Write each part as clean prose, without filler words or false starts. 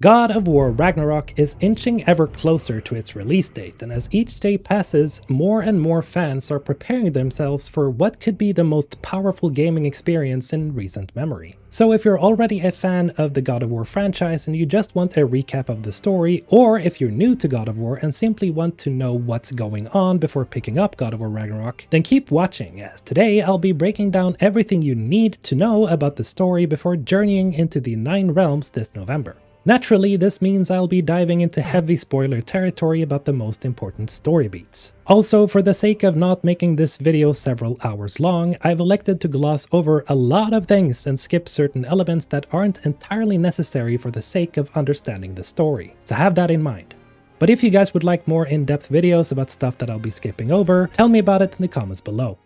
God of War Ragnarok is inching ever closer to its release date, and as each day passes, more and more fans are preparing themselves for what could be the most powerful gaming experience in recent memory. So if you're already a fan of the God of War franchise and you just want a recap of the story, or if you're new to God of War and simply want to know what's going on before picking up God of War Ragnarok, then keep watching, as today I'll be breaking down everything you need to know about the story before journeying into the 9 realms this November. Naturally, this means I'll be diving into heavy spoiler territory about the most important story beats. Also, for the sake of not making this video several hours long, I've elected to gloss over a lot of things and skip certain elements that aren't entirely necessary for the sake of understanding the story, so have that in mind. But if you guys would like more in-depth videos about stuff that I'll be skipping over, tell me about it in the comments below.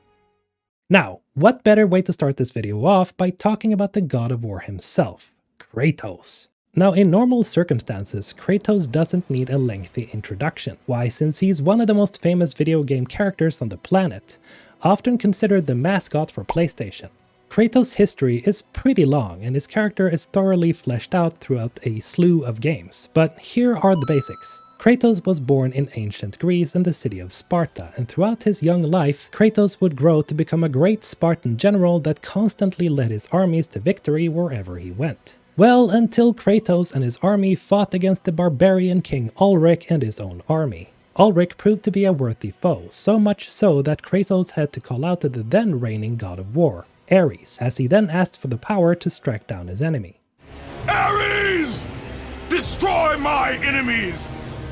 Now, what better way to start this video off by talking about the God of War himself, Kratos. Now, in normal circumstances, Kratos doesn't need a lengthy introduction. Why? Since he's one of the most famous video game characters on the planet, often considered the mascot for PlayStation. Kratos' history is pretty long, and his character is thoroughly fleshed out throughout a slew of games. But here are the basics. Kratos was born in ancient Greece in the city of Sparta, and throughout his young life, Kratos would grow to become a great Spartan general that constantly led his armies to victory wherever he went. Well, until Kratos and his army fought against the barbarian king Ulrich and his own army. Ulrich proved to be a worthy foe, so much so that Kratos had to call out to the then reigning god of war, Ares, as he then asked for the power to strike down his enemy. Ares! Destroy my enemies,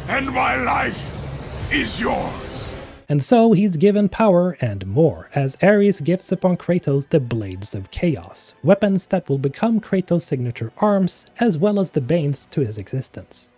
and my life is yours! And so he's given power and more, as Ares gifts upon Kratos the Blades of Chaos, weapons that will become Kratos' signature arms, as well as the banes to his existence.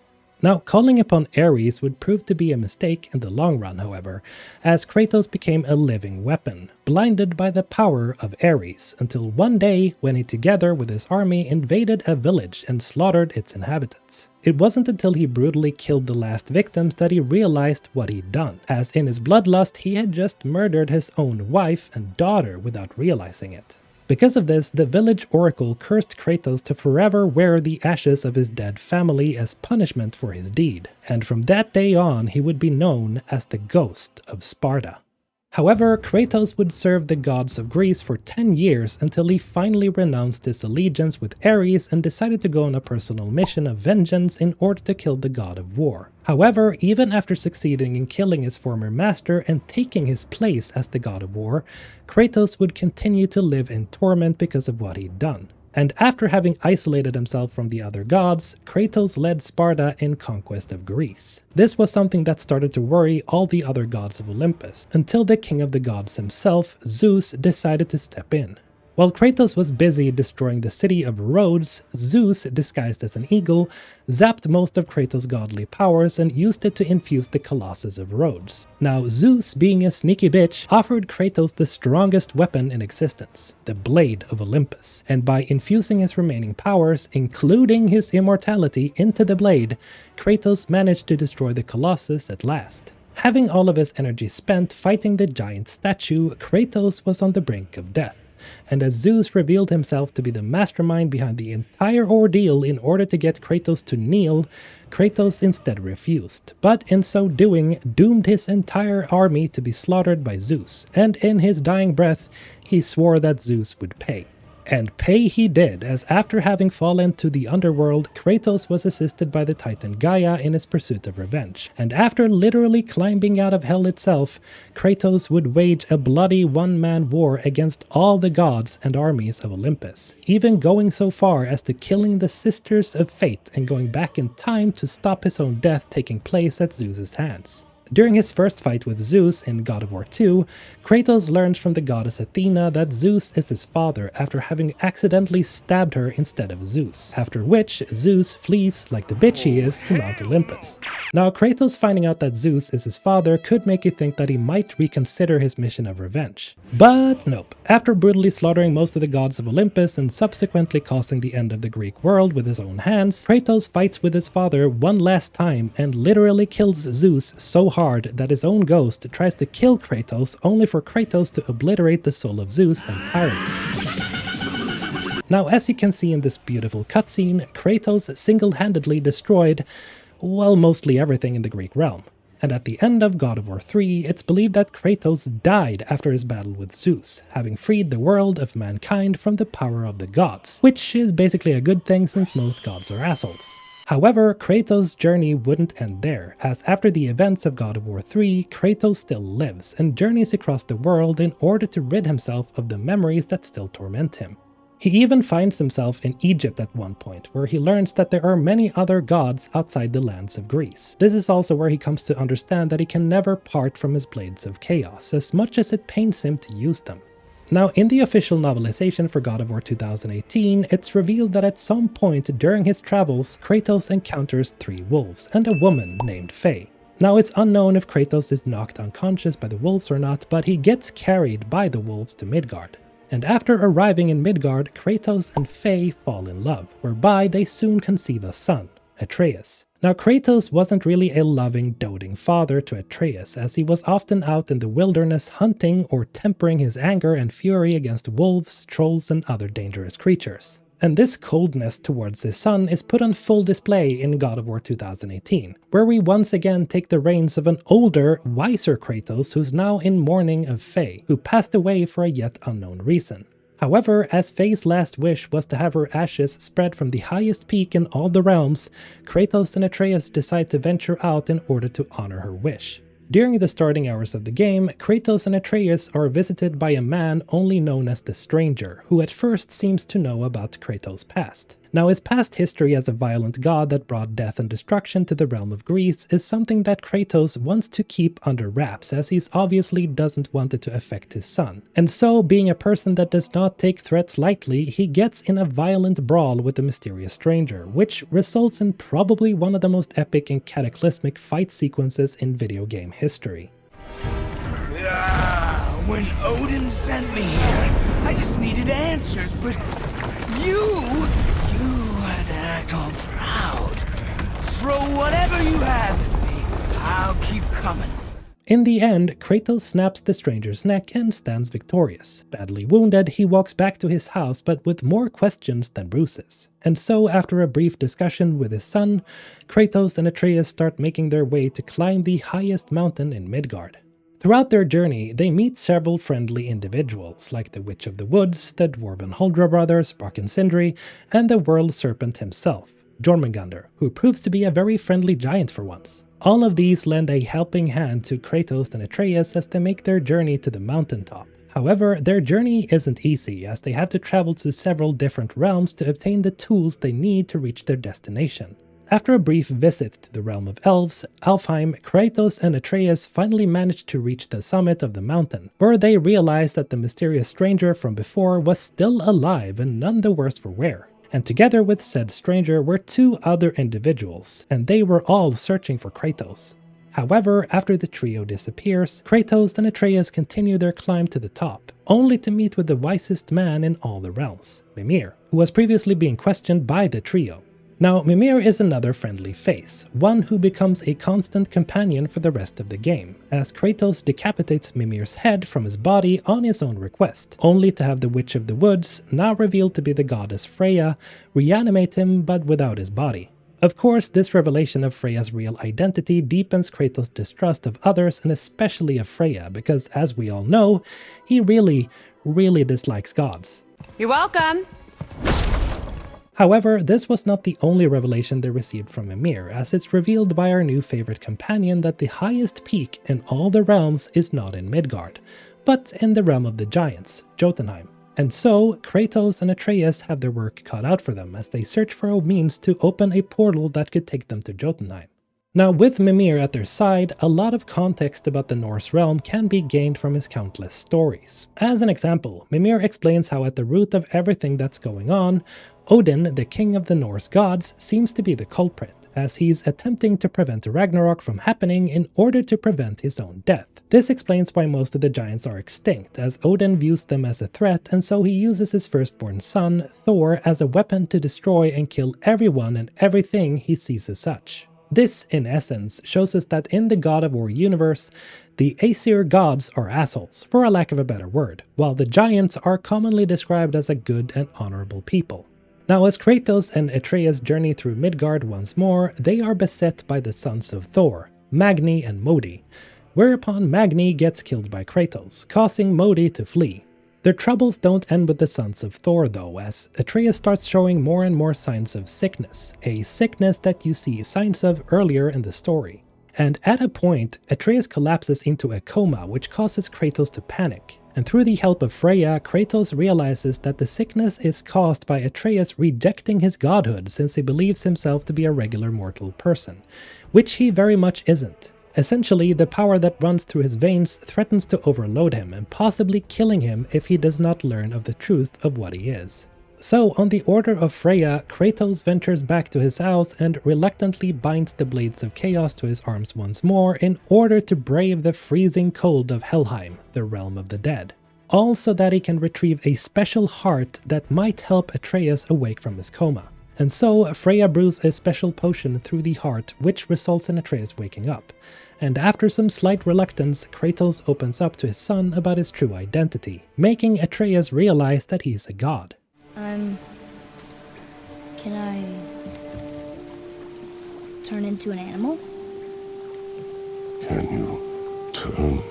Now, calling upon Ares would prove to be a mistake in the long run, however, as Kratos became a living weapon, blinded by the power of Ares, until one day when he together with his army invaded a village and slaughtered its inhabitants. It wasn't until he brutally killed the last victims that he realized what he'd done, as in his bloodlust he had just murdered his own wife and daughter without realizing it. Because of this, the village oracle cursed Kratos to forever wear the ashes of his dead family as punishment for his deed, and from that day on he would be known as the Ghost of Sparta. However, Kratos would serve the gods of Greece for 10 years until he finally renounced his allegiance with Ares and decided to go on a personal mission of vengeance in order to kill the god of war. However, even after succeeding in killing his former master and taking his place as the god of war, Kratos would continue to live in torment because of what he'd done. And after having isolated himself from the other gods, Kratos led Sparta in conquest of Greece. This was something that started to worry all the other gods of Olympus, until the king of the gods himself, Zeus, decided to step in. While Kratos was busy destroying the city of Rhodes, Zeus, disguised as an eagle, zapped most of Kratos' godly powers and used it to infuse the Colossus of Rhodes. Now, Zeus, being a sneaky bitch, offered Kratos the strongest weapon in existence, the Blade of Olympus, and by infusing his remaining powers, including his immortality, into the blade, Kratos managed to destroy the Colossus at last. Having all of his energy spent fighting the giant statue, Kratos was on the brink of death. And as Zeus revealed himself to be the mastermind behind the entire ordeal in order to get Kratos to kneel, Kratos instead refused, but in so doing doomed his entire army to be slaughtered by Zeus, and in his dying breath he swore that Zeus would pay. And pay he did, as after having fallen to the underworld, Kratos was assisted by the Titan Gaia in his pursuit of revenge. And after literally climbing out of hell itself, Kratos would wage a bloody one-man war against all the gods and armies of Olympus, even going so far as to killing the Sisters of Fate and going back in time to stop his own death taking place at Zeus's hands. During his first fight with Zeus in God of War 2, Kratos learns from the goddess Athena that Zeus is his father after having accidentally stabbed her instead of Zeus, after which Zeus flees like the bitch he is to Mount Olympus. Now, Kratos finding out that Zeus is his father could make you think that he might reconsider his mission of revenge. But nope. After brutally slaughtering most of the gods of Olympus and subsequently causing the end of the Greek world with his own hands, Kratos fights with his father one last time and literally kills Zeus so hard that his own ghost tries to kill Kratos only for Kratos to obliterate the soul of Zeus entirely. Now, as you can see in this beautiful cutscene, Kratos single-handedly destroyed, well, mostly everything in the Greek realm. And at the end of God of War 3, it's believed that Kratos died after his battle with Zeus, having freed the world of mankind from the power of the gods, which is basically a good thing since most gods are assholes. However, Kratos' journey wouldn't end there, as after the events of God of War 3, Kratos still lives and journeys across the world in order to rid himself of the memories that still torment him. He even finds himself in Egypt at one point, where he learns that there are many other gods outside the lands of Greece. This is also where he comes to understand that he can never part from his blades of chaos, as much as it pains him to use them. Now, in the official novelization for God of War 2018, it's revealed that at some point during his travels, Kratos encounters 3 wolves and a woman named Faye. Now, it's unknown if Kratos is knocked unconscious by the wolves or not, but he gets carried by the wolves to Midgard. And after arriving in Midgard, Kratos and Faye fall in love, whereby they soon conceive a son, Atreus. Now, Kratos wasn't really a loving, doting father to Atreus, as he was often out in the wilderness hunting or tempering his anger and fury against wolves, trolls, and other dangerous creatures. And this coldness towards his son is put on full display in God of War 2018, where we once again take the reins of an older, wiser Kratos who's now in mourning of Faye, who passed away for a yet unknown reason. However, as Faye's last wish was to have her ashes spread from the highest peak in all the realms, Kratos and Atreus decide to venture out in order to honor her wish. During the starting hours of the game, Kratos and Atreus are visited by a man only known as the Stranger, who at first seems to know about Kratos' past. Now, his past history as a violent god that brought death and destruction to the realm of Greece is something that Kratos wants to keep under wraps, as he obviously doesn't want it to affect his son. And so, being a person that does not take threats lightly, he gets in a violent brawl with the mysterious Stranger, which results in probably one of the most epic and cataclysmic fight sequences in video game history. When Odin sent me here, I just needed answers, but you had to act all proud. Throw whatever you have at me, I'll keep coming. In the end, Kratos snaps the Stranger's neck and stands victorious. Badly wounded, he walks back to his house, but with more questions than bruises. And so, after a brief discussion with his son, Kratos and Atreus start making their way to climb the highest mountain in Midgard. Throughout their journey, they meet several friendly individuals, like the Witch of the Woods, the Dwarven Huldra brothers, Brock and Sindri, and the World Serpent himself, Jormungandr, who proves to be a very friendly giant for once. All of these lend a helping hand to Kratos and Atreus as they make their journey to the mountaintop. However, their journey isn't easy, as they have to travel to several different realms to obtain the tools they need to reach their destination. After a brief visit to the realm of elves, Alfheim, Kratos and Atreus finally managed to reach the summit of the mountain, where they realized that the mysterious Stranger from before was still alive and none the worse for wear. And together with said Stranger were 2 other individuals, and they were all searching for Kratos. However, after the trio disappears, Kratos and Atreus continue their climb to the top, only to meet with the wisest man in all the realms, Mimir, who was previously being questioned by the trio. Now, Mimir is another friendly face, one who becomes a constant companion for the rest of the game, as Kratos decapitates Mimir's head from his body on his own request, only to have the Witch of the Woods, now revealed to be the goddess Freya, reanimate him but without his body. Of course, this revelation of Freya's real identity deepens Kratos' distrust of others and especially of Freya, because as we all know, he really dislikes gods. You're welcome! However, this was not the only revelation they received from Mimir, as it's revealed by our new favorite companion that the highest peak in all the realms is not in Midgard, but in the realm of the giants, Jotunheim. And so, Kratos and Atreus have their work cut out for them as they search for a means to open a portal that could take them to Jotunheim. Now, with Mimir at their side, a lot of context about the Norse realm can be gained from his countless stories. As an example, Mimir explains how at the root of everything that's going on, Odin, the king of the Norse gods, seems to be the culprit, as he's attempting to prevent Ragnarok from happening in order to prevent his own death. This explains why most of the giants are extinct, as Odin views them as a threat, and so he uses his firstborn son, Thor, as a weapon to destroy and kill everyone and everything he sees as such. This, in essence, shows us that in the God of War universe, the Aesir gods are assholes, for a lack of a better word, while the giants are commonly described as a good and honorable people. Now, as Kratos and Atreus journey through Midgard once more, they are beset by the sons of Thor, Magni and Modi, whereupon Magni gets killed by Kratos, causing Modi to flee. Their troubles don't end with the sons of Thor though, as Atreus starts showing more and more signs of sickness, a sickness that you see signs of earlier in the story. And at a point, Atreus collapses into a coma, which causes Kratos to panic. And through the help of Freya, Kratos realizes that the sickness is caused by Atreus rejecting his godhood since he believes himself to be a regular mortal person, which he very much isn't. Essentially, the power that runs through his veins threatens to overload him and possibly killing him if he does not learn of the truth of what he is. So, on the order of Freya, Kratos ventures back to his house and reluctantly binds the Blades of Chaos to his arms once more in order to brave the freezing cold of Helheim, the realm of the dead. All so that he can retrieve a special heart that might help Atreus awake from his coma. And so, Freya brews a special potion through the heart, which results in Atreus waking up. And after some slight reluctance, Kratos opens up to his son about his true identity, making Atreus realize that he's a god. Can I turn into an animal? Can you turn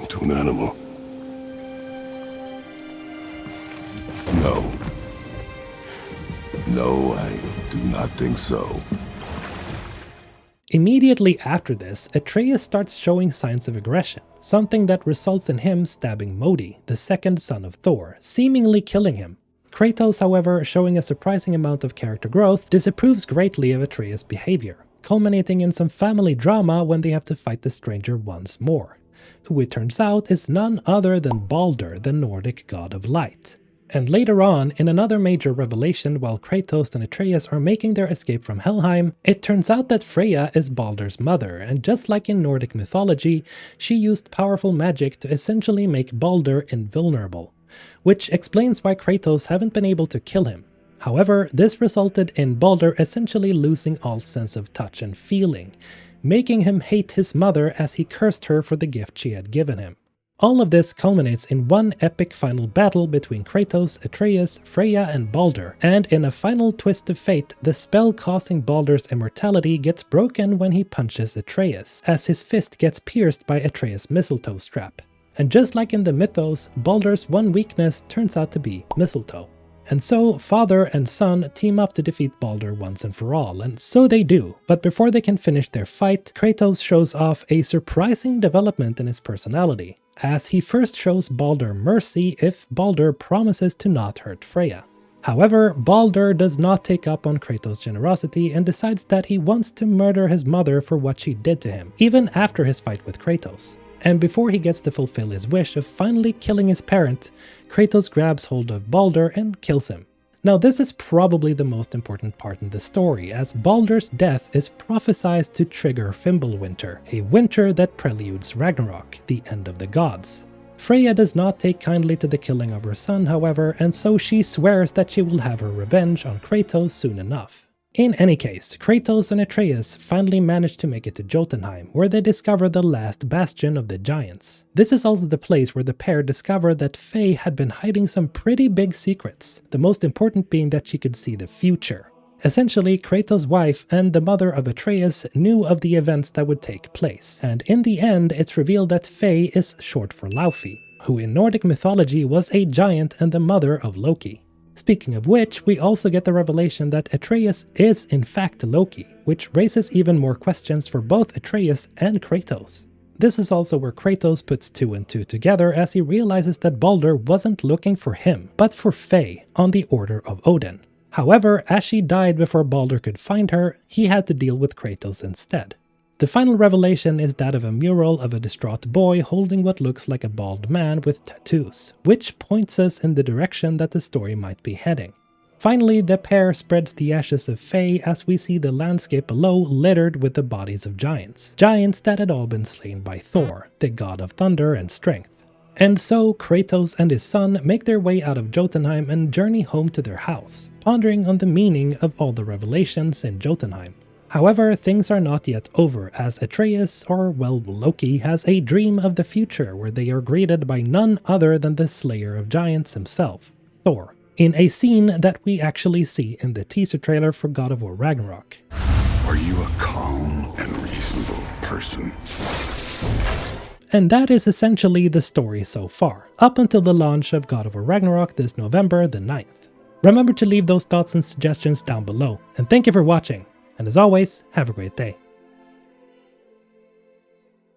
into an animal? No. No, I do not think so. Immediately after this, Atreus starts showing signs of aggression, something that results in him stabbing Modi, the second son of Thor, seemingly killing him. Kratos, however, showing a surprising amount of character growth, disapproves greatly of Atreus' behavior, culminating in some family drama when they have to fight the stranger once more, who it turns out is none other than Balder, the Nordic god of light. And later on, in another major revelation while Kratos and Atreus are making their escape from Helheim, it turns out that Freya is Balder's mother, and just like in Nordic mythology, she used powerful magic to essentially make Balder invulnerable, which explains why Kratos haven't been able to kill him. However, this resulted in Balder essentially losing all sense of touch and feeling, making him hate his mother as he cursed her for the gift she had given him. All of this culminates in one epic final battle between Kratos, Atreus, Freya and Balder, and in a final twist of fate, the spell causing Balder's immortality gets broken when he punches Atreus, as his fist gets pierced by Atreus' mistletoe strap. And just like in the mythos, Balder's one weakness turns out to be mistletoe. And so, father and son team up to defeat Balder once and for all, and so they do. But before they can finish their fight, Kratos shows off a surprising development in his personality, as he first shows Balder mercy if Balder promises to not hurt Freya. However, Balder does not take up on Kratos' generosity and decides that he wants to murder his mother for what she did to him, even after his fight with Kratos. And before he gets to fulfill his wish of finally killing his parent, Kratos grabs hold of Balder and kills him. Now this is probably the most important part in the story, as Balder's death is prophesied to trigger Fimbulwinter, a winter that preludes Ragnarok, the end of the gods. Freya does not take kindly to the killing of her son, however, and so she swears that she will have her revenge on Kratos soon enough. In any case, Kratos and Atreus finally manage to make it to Jotunheim, where they discover the last bastion of the giants. This is also the place where the pair discover that Faye had been hiding some pretty big secrets, the most important being that she could see the future. Essentially, Kratos' wife and the mother of Atreus knew of the events that would take place, and in the end it's revealed that Faye is short for Laufey, who in Nordic mythology was a giant and the mother of Loki. Speaking of which, we also get the revelation that Atreus is in fact Loki, which raises even more questions for both Atreus and Kratos. This is also where Kratos puts two and two together as he realizes that Balder wasn't looking for him, but for Faye, on the order of Odin. However, as she died before Balder could find her, he had to deal with Kratos instead. The final revelation is that of a mural of a distraught boy holding what looks like a bald man with tattoos, which points us in the direction that the story might be heading. Finally, the pair spreads the ashes of Faye as we see the landscape below littered with the bodies of giants. Giants that had all been slain by Thor, the god of thunder and strength. And so Kratos and his son make their way out of Jotunheim and journey home to their house, pondering on the meaning of all the revelations in Jotunheim. However, things are not yet over, as Atreus, or well, Loki, has a dream of the future where they are greeted by none other than the Slayer of Giants himself, Thor, in a scene that we actually see in the teaser trailer for God of War Ragnarok. Are you a calm and reasonable person? And that is essentially the story so far, up until the launch of God of War Ragnarok this November the 9th. Remember to leave those thoughts and suggestions down below, and thank you for watching, and as always, have a great day.